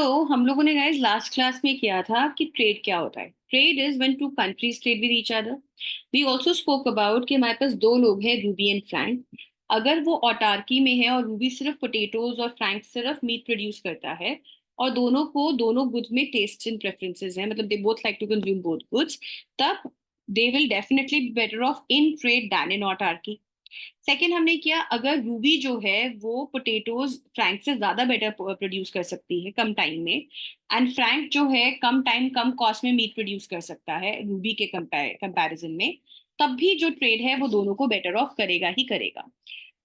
हम लोगों ने गाइस लास्ट क्लास में किया था कि ट्रेड क्या होता है। Trade is when two countries trade with each other. We also spoke about कि हमारे पास दो लोग हैं, रूबी एंड फ्रैंक। अगर वो ऑटार्की में है और रूबी सिर्फ पोटेटोज और फ्रैंक सिर्फ मीट प्रोड्यूस करता है, और दोनों को दोनों गुड्स में टेस्ट एंड प्रेफरेंसेस हैं, मतलब they both like to consume both goods, तब they will definitely be better off in trade than in autarky. Second हमने किया, अगर रूबी जो है वो पोटेटोज फ्रैंक से ज्यादा बेटर प्रोड्यूस कर सकती है कम टाइम में, एंड फ्रैंक जो है कम टाइम कम कॉस्ट में मीट प्रोड्यूस कर सकता है रूबी के कंपैरिजन में, तब भी जो ट्रेड है वो दोनों को बेटर ऑफ करेगा ही करेगा।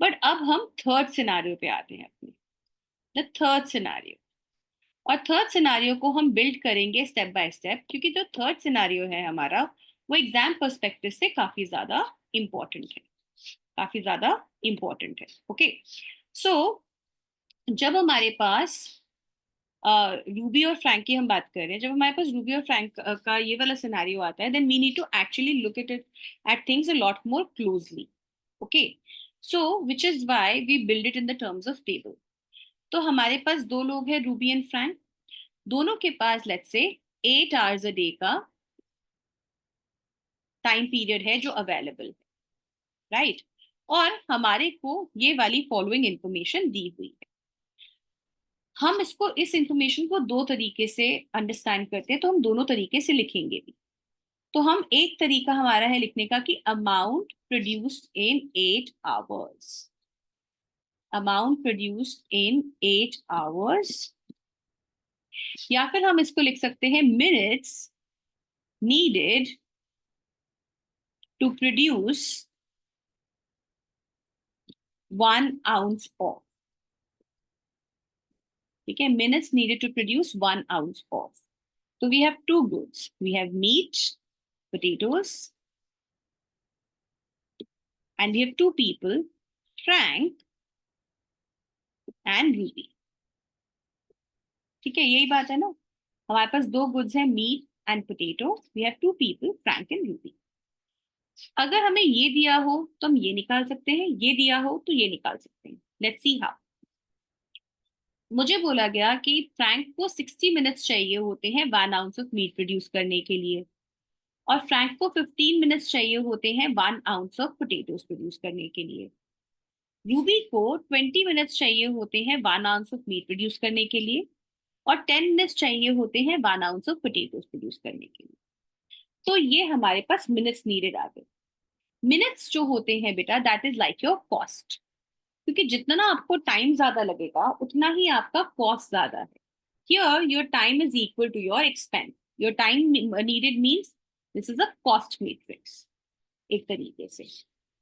बट अब हम थर्ड सिनारियो पे आते हैं अपने, द थर्ड सिनारियो। और थर्ड सिनारियो को हम बिल्ड करेंगे स्टेप बाय स्टेप, क्योंकि जो थर्ड सिनारियो है हमारा वो एग्जाम पर्सपेक्टिव से काफी ज्यादा इंपॉर्टेंट है, काफी ज्यादा इंपॉर्टेंट है। ओके, सो जब हमारे पास रूबी और फ्रैंक की हम बात कर रहे हैं, जब हमारे पास रूबी और फ्रैंक का ये वाला सिनेरियो आता है, then we need to actually look at things a lot more closely. Okay, so which is why we build it in the terms of table. तो हमारे पास दो लोग हैं, रूबी एंड फ्रैंक। दोनों के पास let's say 8 hours a day का time period है जो अवेलेबल है, राइट? और हमारे को ये वाली फॉलोइंग इंफॉर्मेशन दी हुई है। हम इसको, इस इंफॉर्मेशन को दो तरीके से अंडरस्टैंड करते हैं, तो हम दोनों तरीके से लिखेंगे भी। तो हम, एक तरीका हमारा है लिखने का कि amount produced in 8 hours, amount produced in 8 hours. या फिर हम इसको लिख सकते हैं minutes needed to produce 1 ounce of. ठीक है, minutes needed to produce 1 ounce of. So we have two goods. We have meat, potatoes, and we have two people, Frank and Ruby. ठीक है, यही बात है ना। हमारे पास दो गुड्स हैं, meat and potato. We have two people, Frank and Ruby. अगर हमें ये दिया हो तो हम ये निकाल सकते हैं, ये दिया हो तो ये निकाल सकते हैं। Let's see how. मुझे बोला गया कि फ्रैंक को 60 मिनट्स चाहिए होते हैं 1 ounce ऑफ मीट प्रोड्यूस करने के लिए, और फ्रैंक को 15 मिनट्स चाहिए होते हैं 1 ounce ऑफ पोटेटोज प्रोड्यूस करने के लिए। रूबी को 20 मिनट्स चाहिए होते हैं 1 ounce ऑफ मीट प्रोड्यूस करने के लिए, और 10 मिनट्स चाहिए होते हैं 1 ounce ऑफ पोटेटोज प्रोड्यूस करने के लिए। तो ये हमारे पास मिनट्स नीडेड आ गए। मिनट्स जो होते हैं बेटा, that is like your cost, क्योंकि जितना ना आपको टाइम ज्यादा लगेगा उतना ही आपका कॉस्ट ज्यादा है। Here your time is equal to your expense. Your time needed means this is a cost matrix एक तरीके से।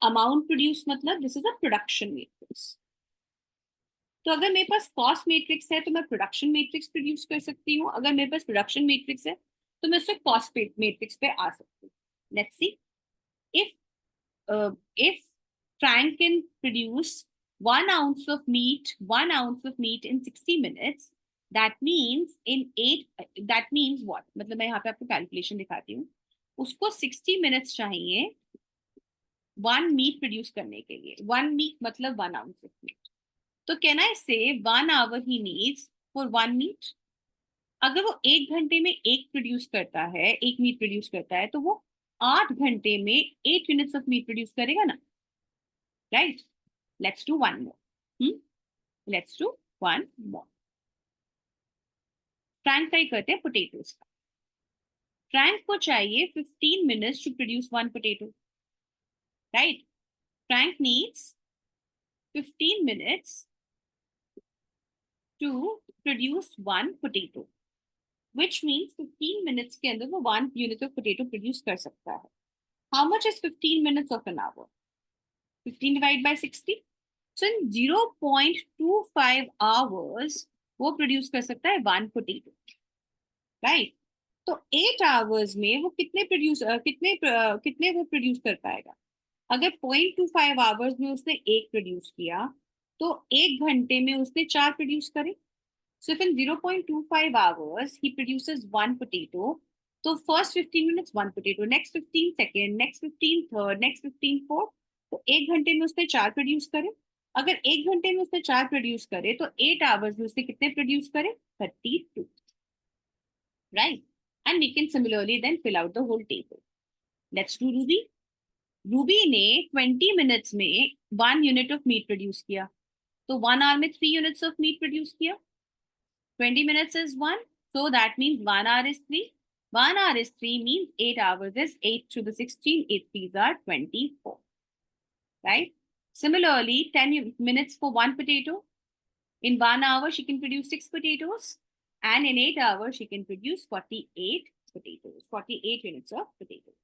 अमाउंट प्रोड्यूस मतलब this is a production matrix. तो अगर मेरे पास कॉस्ट मैट्रिक्स है तो मैं प्रोडक्शन मैट्रिक्स प्रोड्यूस कर सकती हूँ, अगर मेरे पास प्रोडक्शन मैट्रिक्स है तो मैं उससे कॉस्ट मैट्रिक्स पे आ सकती हूँ। Let's see, if if Frank can produce 1 ounce of meat in 60 minutes, that means in 8, that means what, मतलब मैं यहाँ पे आपको कैलकुलेशन दिखाती हूँ। उसको 60 मिनट्स चाहिए 1 मीट प्रोड्यूस करने के लिए। 1 मीट मतलब 1 ounce of meat। तो कैन आई से 1 hour ही नीड्स फॉर 1 मीट। अगर वो 1 घंटे में एक प्रोड्यूस करता है, एक मीट प्रोड्यूस करता है, तो वो 8 घंटे में 8 यूनिट्स ऑफ मीट प्रोड्यूस करेगा ना, right? Let's do one more, let's do one more. Frank का ही करते हैं, पोटेटोज का। फ्रैंक को चाहिए 15 minutes to produce 1 potato, right? Frank needs 15 minutes to produce 1 potato, which means 15 minutes के अंदर वो 1 यूनिट ऑफ पोटेटो प्रोड्यूस कर सकता है। How much is 15 minutes of an hour? 15 divide by 60, so in 0.25 hours वो produce कर सकता है 1 पोटेटो, राइट? तो 8 आवर्स में वो कितने वो प्रोड्यूस कर पाएगा? अगर 0.25 आवर्स में उसने एक प्रोड्यूस किया, तो 1 घंटे में उसने 4 प्रोड्यूस करे। So if in 0.25 hours he produces 1 potato, तो first 15 minutes 1 potato, next 15 second, next 15 third, next 15 fourth, तो 1 घंटे में उसने 4 प्रोड्यूस करे। अगर 1 घंटे में उसने 4 प्रोड्यूस करे तो 8 आवर्स में उसने कितने प्रोड्यूस करे? 32, right? And we can similarly then fill out the whole table. Let's do Ruby. Ruby ने 20 मिनट्स में 1 यूनिट ऑफ मीट प्रोड्यूस किया, तो 1 आवर में 3 यूनिट्स ऑफ मीट प्रोड्यूस किया. 20 minutes is 1, so that means 1 hour is 3. 1 hour is 3 means 8 hours is 8 to the 16. 8 threes are 24. Right? Similarly, 10 minutes for one potato. In 1 hour, she can produce 6 potatoes. And in 8 hours, she can produce 48 potatoes. 48 units of potatoes.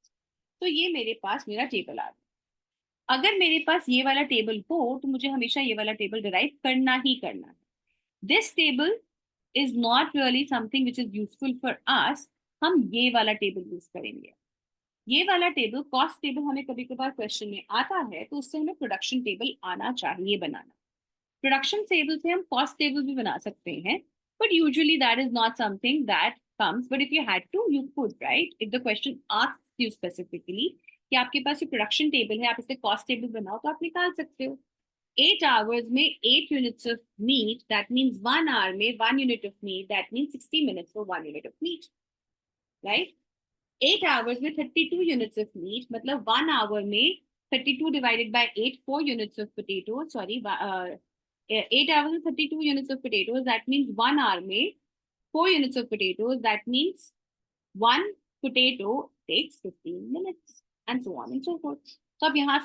तो ये मेरे पास मेरा table आ गया. अगर मेरे पास ये वाला table हो तो मुझे हमेशा ये वाला टेबल डिराइव करना ही करना है. This table is not really something which is useful for us. हम ये वाला टेबल यूज करेंगे. ये वाला टेबल, कॉस्ट टेबल, हमें कभी कभार क्वेश्चन में आता है तो उससे हमें प्रोडक्शन टेबल आना चाहिए बनाना. प्रोडक्शन टेबल से हम कॉस्ट टेबल भी बना सकते हैं, but usually that is not something that comes. But if you had to, you could, right? If the question asks you specifically कि आपके पास ये प्रोडक्शन टेबल है, आप इसे कॉस्ट टेबल बनाओ, तो आप निकाल सकते हो. 8 hours में 8 units of meat, that means 1 hour में 1 unit of meat, that means 60 minutes for 1 unit of meat, right? 8 hours में 32 units of meat, मतलब 1 hour में 32 divided by 8, 4 units of potatoes, sorry, 8 hours में 32 units of potatoes, that means 1 hour में 4 units of potatoes, that means one potato takes 15 minutes, and so on and so forth. तो अब यहाँ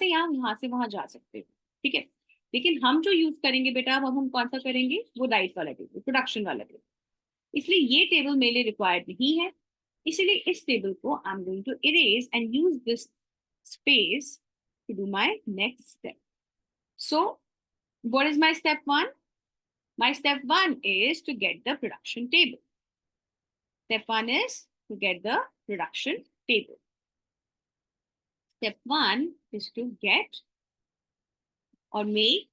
से वहां जा सकते हो, ठीक है. लेकिन हम जो यूज करेंगे बेटा, अब हम कौन सा करेंगे? वो राइट वाला टेबल, प्रोडक्शन वाला टेबल. इसलिए ये टेबल मेरे लिए रिक्वायर्ड नहीं है. इसलिए इस टेबल को I am going to erase and use this space to do my next step. So what is my step 1? My step 1 is to get the production table. Step 1 is to get the production table. Step 1 is to get or make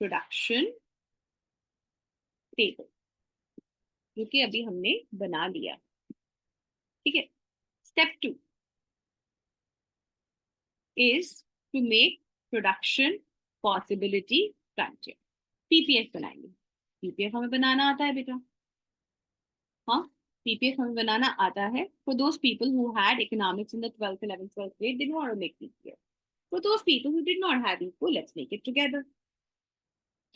production table, जो कि अभी हमने बना लिया, ठीक है. Step 2 is to make production possibility frontier. PPF बनाएंगे. PPF हमें बनाना आता है बेटा, हाँ, पीपीएफ हमें बनाना आता है. For those people who had economics in the 12th, 11th, 12th grade, they know how to make PPF. For those people who did not have eco, let's make it together.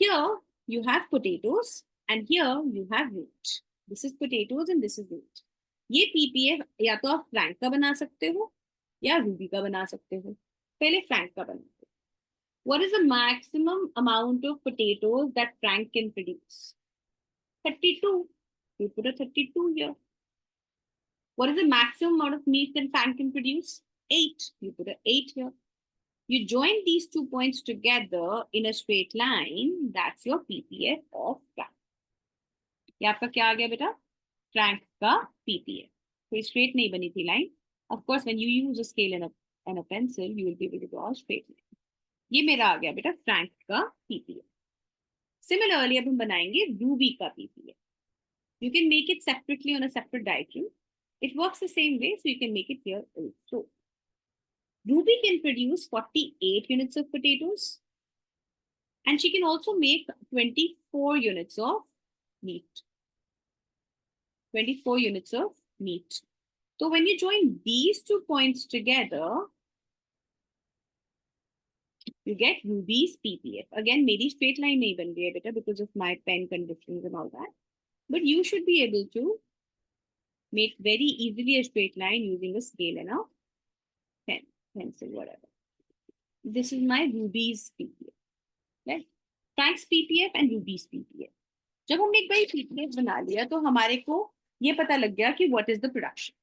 Here you have potatoes and here you have wheat. This is potatoes and this is wheat. ये PPF या तो आप Frank का बना सकते हो या Ruby का बना सकते हो. पहले फ्रैंक का बनाते. What is the maximum amount of potatoes that Frank can produce? 32. You put a 32 here. What is the maximum amount of meat that Frank can produce? 8. You put a 8 here. You join these 2 points together in a straight line. That's your PPF of Frank. ये आपका क्या आ गया बेटा? Frank का PPF. कोई straight नहीं बनी थी line. Of course, when you use a scale and a pencil, you will be able to draw a straight line. ये मेरा आ गया बेटा फ्रैंक का पीपीएफ. सिमिलरली अब हम बनाएंगे रूबी का PPF. You can make it separately on a separate diagram. It works the same way, so you can make it here also. Ruby can produce 48 units of potatoes and she can also make 24 units of meat. 24 units of meat. So when you join these 2 points together, you get Ruby's PPF. Again, maybe straight line nahi ban rahi hai beta because of my pen conditions and all that. But you should be able to make very easily a straight line using a scale and a pen, pencil, whatever. This is my Ruby's PPF. Right? Frank's PPF and Ruby's PPF. जब हमने एक बार PPF बना लिया तो हमारे को ये पता लग गया कि what is the production.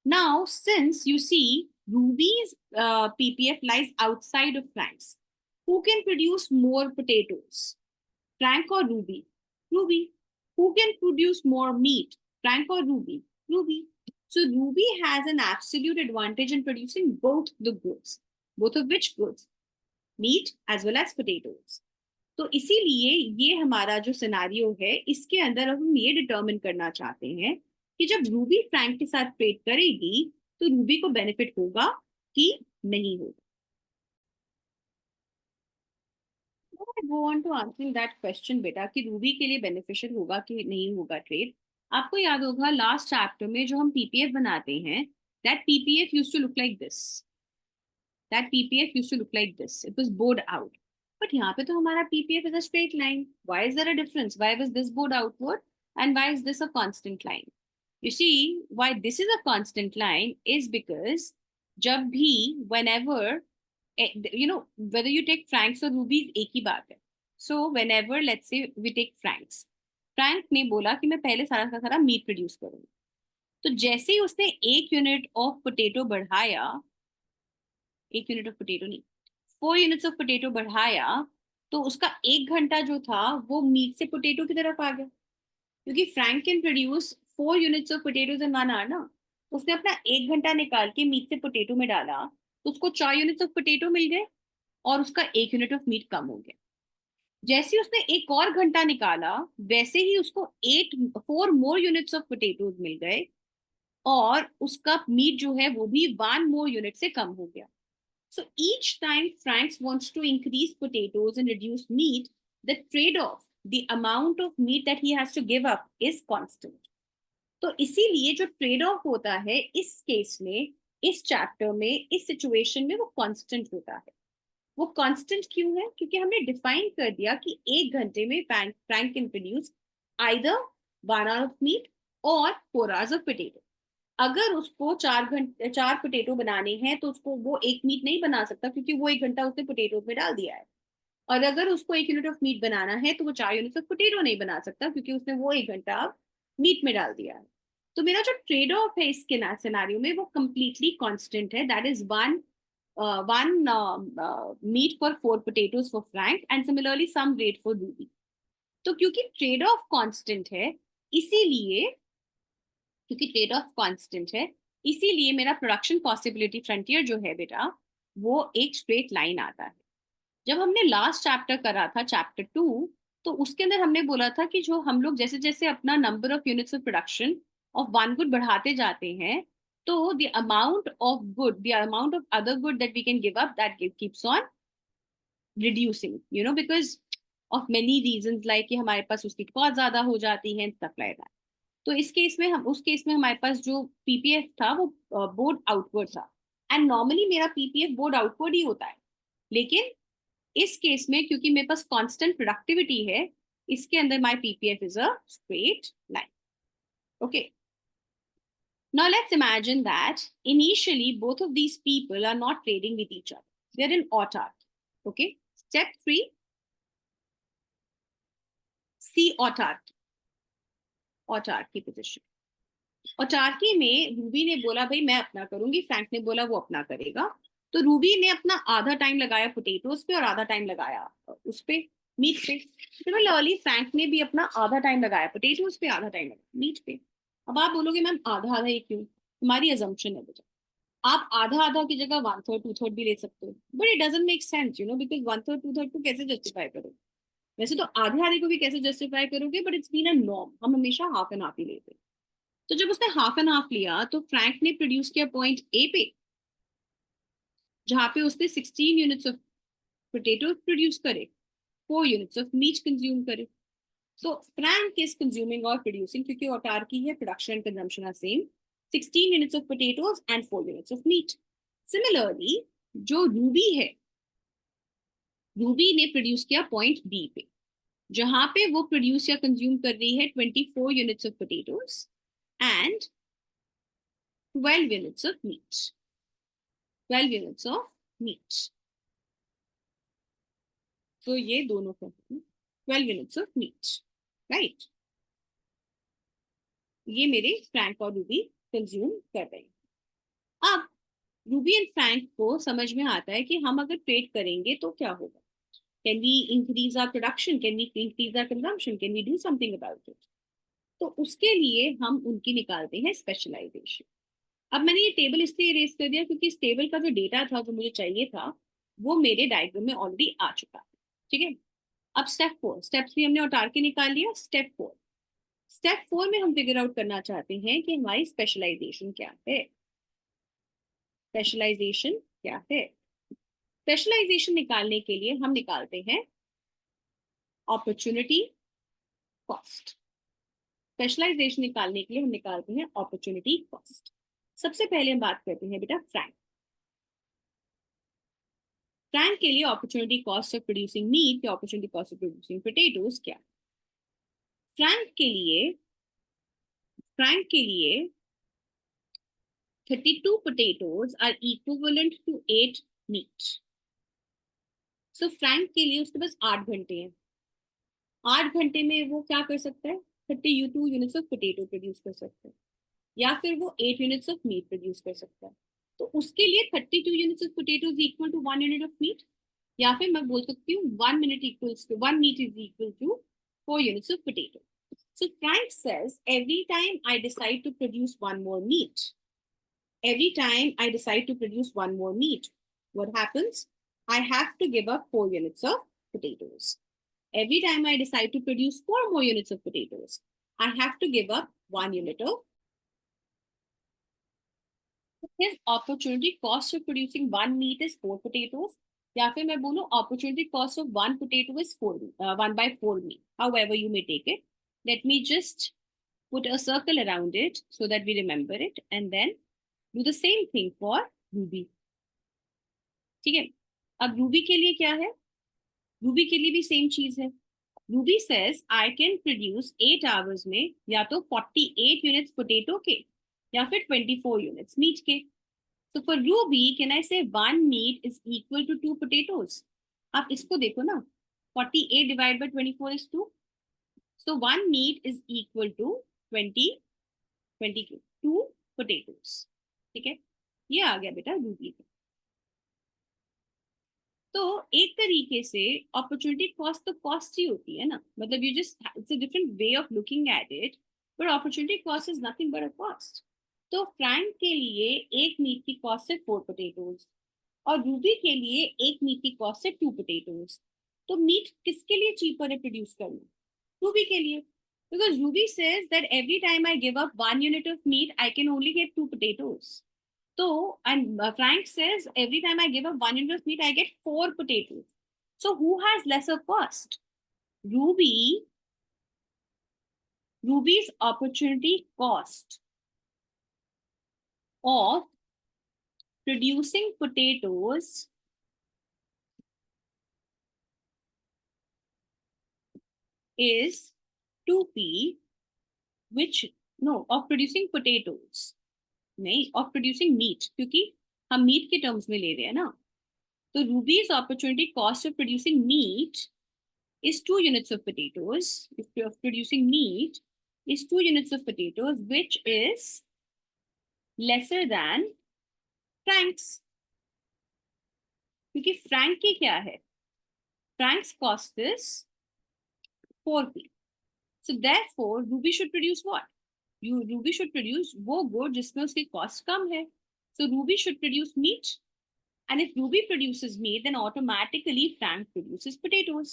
Now, since you see Ruby's PPF lies outside of Frank's, who can produce more potatoes? Frank or Ruby? Ruby. Who can produce more meat? Frank or Ruby? Ruby. So Ruby has an absolute advantage in producing both the goods. Both of which goods? Meat as well as potatoes. तो इसीलिए ये हमारा जो scenario है, इसके अंदर हम ये डिटरमिन करना चाहते हैं कि जब रूबी फ्रैंक के साथ ट्रेड करेगी तो रूबी को बेनिफिट होगा कि नहीं होगा. Go on to answering that question बेटा कि रूबी के लिए बेनिफिशियल होगा कि नहीं होगा ट्रेड, आपको याद होगा लास्ट चैप्टर में जो हम पीपीएफ बनाते हैं, that PPF used to look like this, that PPF used to look like this. It was bowed out. But यहाँ पे तो हमारा PPF is a straight line. Why is there a difference? Why was this bowed outward and why is this a constant line? You see, why this is a constant line is because जब भी whenever whether you take francs or rupees एक ही बात है. So whenever let's say we take francs, Frank ने बोला कि मैं पहले सारा का सारा मीट प्रोड्यूस करूंगा. तो जैसे ही उसने 1 यूनिट ऑफ पोटेटो बढ़ाया, 1 यूनिट ऑफ पोटेटो नहीं, 4 यूनिट्स ऑफ पोटेटो बढ़ाया, तो उसका 1 घंटा जो था वो मीट से पोटेटो की तरफ आ गया, क्योंकि Frank can produce 4 units of potatoes in 1 hour ना. उसने अपना 1 घंटा निकाल के मीट से पोटेटो में डाला, तो उसको 4 यूनिट्स ऑफ पोटेटो मिल गए और उसका 1 यूनिट ऑफ मीट कम हो गया. जैसे ही उसने एक और घंटा निकाला, वैसे ही उसको 4 मोर यूनिट्स ऑफ पोटेटोज मिल गए और उसका मीट जो है वो भी 1 मोर यूनिट से कम हो गया. So each time Franks wants to increase potatoes and reduce meat, the trade-off, the amount of meat that he has to give up is constant. तो इसीलिए जो ट्रेड ऑफ होता है इस केस में, इस चैप्टर में, इस सिचुएशन में वो कांस्टेंट होता है. वो कांस्टेंट क्यों है? क्योंकि हमने डिफाइन कर दिया कि 1 घंटे में Frank can produce either 1 hour of meat और 4 hours of potato. अगर उसको 4 पोटेटो बनाने हैं तो उसको वो एक मीट नहीं बना सकता, क्योंकि वो 1 घंटा उसने पोटेटो में डाल दिया है. और अगर उसको 1 यूनिट ऑफ मीट बनाना है तो वो 4 यूनिट ऑफ पोटेटो नहीं बना सकता, क्योंकि उसने वो 1 घंटा मीट में डाल दिया है. तो मेरा जो ट्रेड ऑफ है इसके सिनेरियो में वो कंप्लीटली कांस्टेंट है. That is one meat for 4 potatoes for Frank and similarly same rate for Ruby. तो क्योंकि ट्रेड ऑफ कांस्टेंट है, इसीलिए क्योंकि ट्रेड ऑफ कांस्टेंट है, इसीलिए मेरा प्रोडक्शन पॉसिबिलिटी फ्रंटियर जो है बेटा, वो एक स्ट्रेट लाइन आता है. जब हमने लास्ट चैप्टर करा था, चैप्टर 2, तो उसके अंदर हमने बोला था कि जो हम लोग जैसे जैसे अपना number of units of production of one good बढ़ाते जाते हैं, तो the amount of good, the amount of other good that we can give up, that keeps on reducing, because of many reasons, like कि हमारे पास उसकी cost ज्यादा हो जाती है, स्टफ लाइक दैट. तो इस केस में उस केस में हमारे पास जो पीपीएफ था वो बोर्ड आउटवर्ड था. एंड नॉर्मली मेरा पीपीएफ बोर्ड आउटवर्ड ही होता है, लेकिन इस केस में क्योंकि मेरे पास कांस्टेंट प्रोडक्टिविटी है, इसके अंदर my PPF is a straight line. Okay, now let's imagine that initially both of these people are not trading with each other, they're in autarky. Okay, step 3, see autarky. Autarky position. Autarky में Ruby ने बोला भाई मैं अपना करूंगी, Frank ने बोला वो अपना करेगा. तो रूबी ने अपना आधा टाइम लगाया पोटेटोज पे और आधा टाइम लगाया उस पे, मीट पे. सिमिलरली फ्रैंक ने भी अपना आधा टाइम लगाया पोटेटोज पे, आधा टाइम लगाया मीट पे. अब आप बोलोगे मैम आधा आधा ही क्यों? हमारी अजम्पशन है बेटा, आप आधा आधा की जगह 1/3 2/3 भी ले सकते हो, but it doesn't make sense, because 1/3 2/3 को कैसे जस्टिफाई करोगे? वैसे तो आधे आधे को भी कैसे जस्टिफाई करोगे, but it's been a norm, हम हमेशा हाफ एंड हाफ ही लेते हैं. तो जब उसने हाफ एंड हाफ लिया तो फ्रैंक ने प्रोड्यूस किया पॉइंट ए पे, जहां पे उसने 16 यूनिट्स ऑफ पोटेटो प्रोड्यूस करे, 4 यूनिट्स ऑफ मीट कंज्यूम करे. सो फ्रैंक इज कंज्यूमिंग और प्रोड्यूसिंग, क्योंकि ऑटार्की है, production and consumption are same, 16 units of potatoes and 4 units of meat. Similarly जो रूबी है, रूबी ने प्रोड्यूस किया पॉइंट बी पे, जहां पे वो प्रोड्यूस या कंज्यूम कर रही है 24 units of potatoes and 12 units of meat. 12 units of meat. तो ये दोनों का 12 units of meat, right? ये मेरे फ्रैंक और रूबी कंज्यूम कर रहे हैं. अब रूबी एंड फ्रैंक को समझ में आता है कि हम अगर ट्रेड करेंगे तो क्या होगा. Can we increase our production, can we increase our consumption, can we do something about it. तो उसके लिए हम उनकी निकालते हैं स्पेशलाइजेशन. अब मैंने ये टेबल इसलिए इरेज कर दिया क्योंकि इस टेबल का जो डेटा था जो मुझे चाहिए था वो मेरे डायग्राम में ऑलरेडी आ चुका है. ठीक है, अब स्टेप 4, स्टेप 3 हमने ऑटार्की निकाल लिया. स्टेप 4 में हम फिगर आउट करना चाहते हैं कि हमारी स्पेशलाइजेशन क्या है. स्पेशलाइजेशन क्या है? स्पेशलाइजेशन निकालने के लिए हम निकालते हैं अपॉर्चुनिटी कॉस्ट। स्पेशलाइजेशन निकालने के लिए हम निकालते हैं अपॉर्चुनिटी कॉस्ट। सबसे पहले हम बात करते हैं बेटा फ्रैंक। फ्रैंक के लिए opportunity cost of producing meat या opportunity cost of producing potatoes क्या? फ्रैंक के लिए 32 potatoes are equivalent to 8 meat. So Frank के लिए उसके पास 8 घंटे हैं। 8 घंटे में वो क्या कर सकता है? 32 यूनिट्स ऑफ पोटेटो प्रोड्यूस कर सकता है, या फिर वो 8 यूनिट्स ऑफ मीट प्रोड्यूस कर सकता है। तो उसके लिए 32 units of potato is equal to 1 unit of meat, या फिर मैं बोल सकती हूँ 1 minute equals to 1 meat is equal to 4 units of potato. So Frank says every time I decide to produce one more meat, what happens? I have to give up 4 units of potatoes. Every time I decide to produce 4 more units of potatoes, I have to give up 1 unit of. His opportunity cost of producing 1 meat is 4 potatoes. या फिर मैं बोलूं opportunity cost of 1 potato is 1/4 meat. However you may take it. Let me just put a circle around it so that we remember it, and then do the same thing for Ruby. ठीक है? अब Ruby के लिए क्या है? Ruby के लिए भी सेम चीज है। Ruby says I can produce 8 hours में या तो 48 यूनिट्स पोटेटो के या फिर 24 यूनिट्स मीट के। So for Ruby can I say 1 meat is equal to 2 potatoes. आप इसको देखो ना, 48 divide by 24 is 2, so 1 meat is equal to 2 potatoes. ठीक है, ये आ गया बेटा रूबी का। तो एक तरीके से अपॉर्चुनिटी कॉस्ट तो कॉस्ट ही होती है ना, मतलब you just it's a different way of looking at it, but opportunity cost is nothing but a cost. तो फ्रैंक के लिए एक मीट की कॉस्ट है 4 पोटेटोज और रूबी के लिए एक मीट की कॉस्ट है 2 पोटेटोज। तो मीट किसके लिए चीपर है प्रोड्यूस करना? रूबी के लिए, because Ruby says that every time I give up 1 unit of meet I can only get 2 potatoes. So, and Frank says every time I give up 1 unit of meat, I get 4 potatoes. So, who has lesser cost? Ruby's opportunity cost of producing potatoes is 2p, which, no, of producing potatoes, नहीं, of producing meat, क्योंकि हम meat के terms में ले रहे हैं ना। तो Ruby's opportunity cost of producing meat is 2 units of potatoes. If you're producing meat, is 2 units of potatoes, which is lesser than Frank's. क्योंकि Frank की क्या है? Frank's cost is 4p. So therefore, Ruby should produce what? Ruby should produce वो good जिसमें उसकी cost कम है. So Ruby should produce meat. And if Ruby produces meat, then automatically Frank produces potatoes.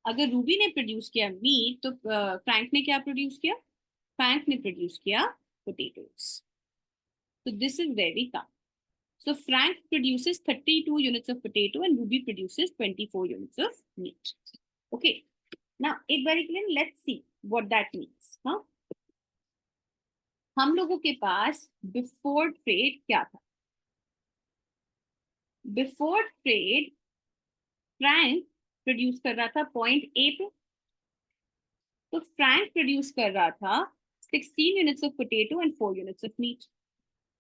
अगर Ruby ने produce किया meet तो Frank ने क्या प्रोड्यूस किया? फ्रैंक ने प्रोड्यूस किया potatoes. So this is where we come. So Frank produces 32 units of potato and Ruby produces 24 units of meat. Okay. Now एक बार के लिए let's see what that means. हाँ, हम लोगों के पास बिफोर ट्रेड क्या था? बिफोर ट्रेड फ्रैंक प्रोड्यूस कर रहा था पॉइंट ए पे, तो फ्रैंक प्रोड्यूस कर रहा था 16 units of potato and 4 units of meat.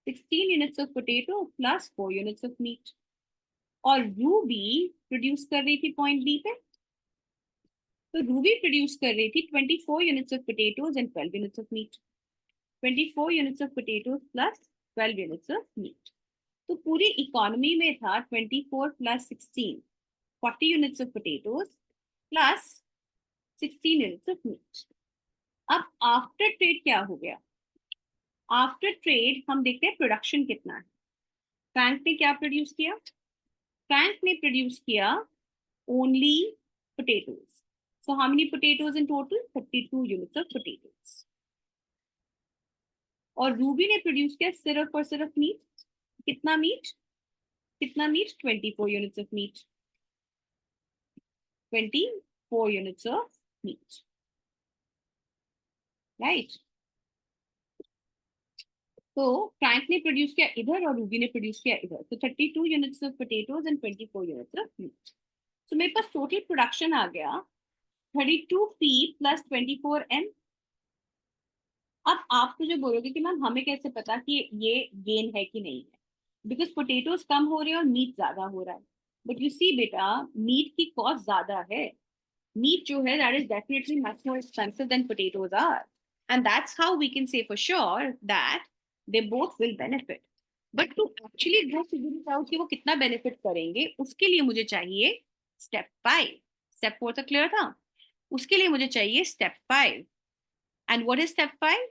16 units of potato plus 4 units of meat. और रूबी प्रोड्यूस कर रही थी पॉइंट बी पे, तो रूबी प्रोड्यूस कर रही थी 24 units of potatoes and 12 units of meat. 24 units of potatoes plus 12 units of meat. तो पूरी इकोनॉमी में था 24 plus 16, 40 units of potatoes plus 16 units of meat. अब आफ्टर ट्रेड क्या हो गया? आफ्टर ट्रेड हम देखते हैं प्रोडक्शन कितना है। फ्रैंक ने क्या प्रोड्यूस किया? फ्रैंक ने प्रोड्यूस किया only potatoes. So how many potatoes in total? 32 units of potatoes. और रूबी ने प्रोड्यूस किया सिर्फ और सिर्फ मीट। कितना मीट? कितना meet? 24 units of meat. 24 4 units of meat. Right? तो फ्रैंक ने प्रोड्यूस किया इधर और रूबी ने प्रोड्यूस किया इधर. तो 32 units of potatoes and 24 units of meat. So मेरे पास टोटल प्रोडक्शन आ गया 32p plus 24n. अब आप मुझे बोलोगे कि मैम हमें कैसे पता कि ये गेन है कि नहीं है, बिकॉज पोटेटोज कम हो रहे हैं और मीट ज्यादा हो रहा है. बट यू सी बेटा, मीट की कॉस्ट ज्यादा है. मीट जो है that is definitely much more expensive than potatoes are, and that's how we can say for sure that they both will benefit. But to actually go figure out कि वो कितना benefit करेंगे, उसके लिए मुझे चाहिए स्टेप 5. स्टेप 4 तक clear था. उसके लिए मुझे चाहिए step 5. And what is step 5?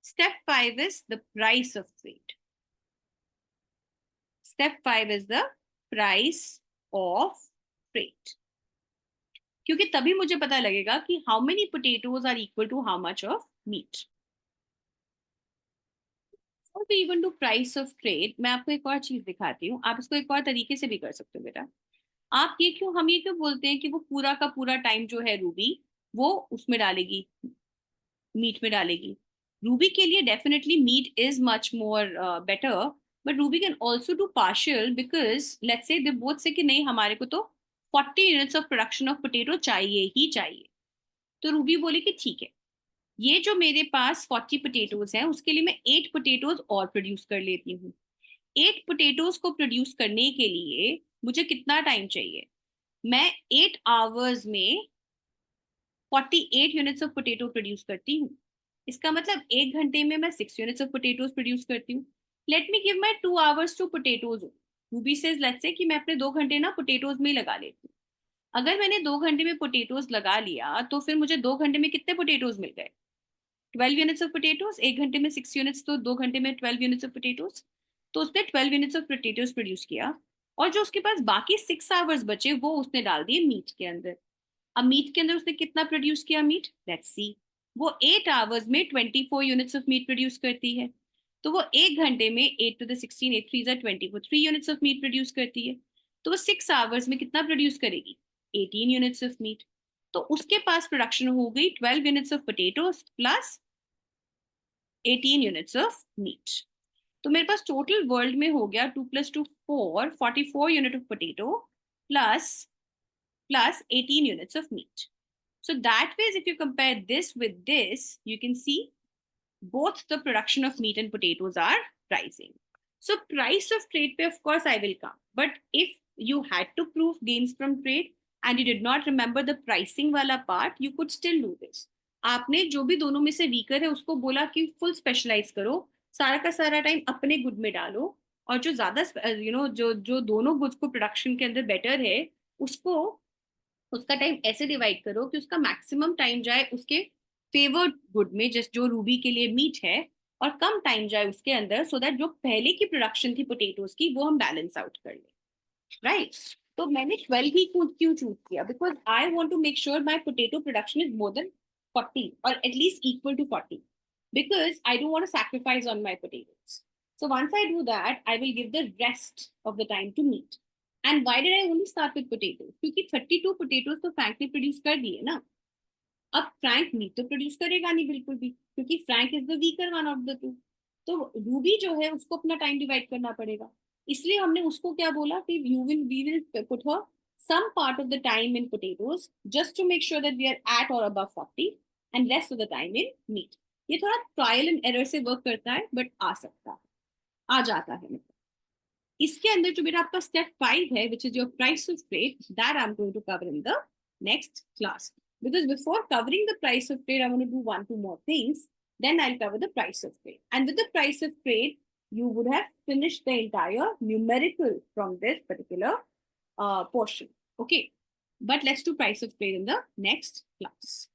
Step 5 is the price of trade. Step 5 is the price of trade. क्योंकि तभी मुझे पता लगेगा कि how many potatoes are equal to how much of meat. Before we even do price of trade, मैं आपको एक और चीज दिखाती हूँ. आप इसको एक और तरीके से भी कर सकते हो बेटा. हम ये क्यों बोलते हैं कि वो पूरा का पूरा टाइम जो है रूबी वो उसमें डालेगी, मीट में डालेगी. रूबी के लिए definitely meat is much more better, but Ruby can also do partial because let's say they both से कि नहीं हमारे को तो 40 units of production of potato चाहिए ही चाहिए. तो रूबी बोली कि ठीक है, ये जो मेरे पास 40 पोटेटोज हैं उसके लिए मैं 8 पोटेटोज और प्रोड्यूस कर लेती हूँ. 8 पोटेटोज को प्रोड्यूस करने के लिए मुझे कितना टाइम चाहिए? मैं 8 आवर्स में 48 यूनिट्स ऑफ पोटेटो प्रोड्यूस करती हूँ. इसका मतलब 1 घंटे में मैं 6 यूनिट्स ऑफ पोटेटोज प्रोड्यूस करती हूँ. Let me give my 2 hours to potatoes. Ruby says let's say कि मैं अपने 2 घंटे ना पोटेटोज में ही लगा लेती हूँ. अगर मैंने 2 घंटे में पोटेटोज लगा लिया तो फिर मुझे 2 घंटे में कितने पोटेटोज मिल गए? 12 यूनिट्स ऑफ पोटेटोज. 1 घंटे में 6 यूनिट्स, तो 2 घंटे में 12 यूनिट्स ऑफ पोटेटोज. तो उसने 12 यूनिट्स ऑफ पोटेटोज प्रोड्यूस किया, और जो उसके पास बाकी 6 आवर्स बचे वो उसने डाल दिए मीट के अंदर. अब मीट के अंदर उसने कितना प्रोड्यूस किया मीट? Let's see. वो 8 आवर्स में 24 यूनिट्स ऑफ मीट प्रोड्यूस करती है. तो वो 1 घंटे में 8 to the 16, 8 3 24, 3 units of meet produce करती है. तो वो 6 आवर्स में कितना प्रोड्यूस करेगी? 18 यूनिट्स ऑफ मीट. तो उसके पास प्रोडक्शन हो गई 12 units of potatoes plus 18 units of meet. तो मेरे पास टोटल वर्ल्ड में हो गया 2 + 2 4, 44 unit of potato plus 18 units of meat. So that way, if you compare this with this, you can see both the production of meat and potatoes are rising. So price of trade pay, of course, I will come. But if you had to prove gains from trade and you did not remember the pricing wala part, you could still do this. आपने जो भी दोनों में से weaker है उसको बोला कि फुल स्पेशलाइज करो, सारा का सारा टाइम अपने गुड में डालो, और जो ज्यादा जो दोनों गुड्स को प्रोडक्शन के अंदर बेटर है उसको उसका टाइम ऐसे डिवाइड करो कि उसका मैक्सिमम टाइम जाए उसके फेवर्ड गुड में, जस्ट जो रूबी के लिए मीट है, और कम टाइम जाए उसके अंदर, सो दैट जो पहले की प्रोडक्शन थी पोटेटोज की वो हम बैलेंस आउट कर ले. राइट? तो मैंने 12 ही क्यों चूज किया? Because I want to make sure my potato production is more than 40 और at least equal to 40, because I don't want to sacrifice on my potatoes. So once I do that, I will give the rest of the time to meat. And why did I only start with potatoes? क्योंकि 32 potatoes तो Frank ने produce कर दिए ना. अब Frank meet तो produce करेगा नहीं बिल्कुल भी, क्योंकि Frank is the weaker one of the two. तो रूबी जो है उसको अपना टाइम डिवाइड करना पड़ेगा. इसलिए हमने उसको क्या बोला कि we will put her some part of the time in potatoes just to make sure that we are at or above 40 and rest of the time in meat. ये थोड़ा ट्रायल एंड एरर से work करता है, but आ सकता है, आ जाता है. इसके अंदर जो मेरा आपका स्टेप 5 है, which is your price of trade, that I'm going to cover in the next class. Because before covering the price of trade, I want to do 1-2 more things. Then I'll cover the price of trade. And with the price of trade, you would have finished the entire numerical from this particular portion. Okay. But let's do price of trade in the next class.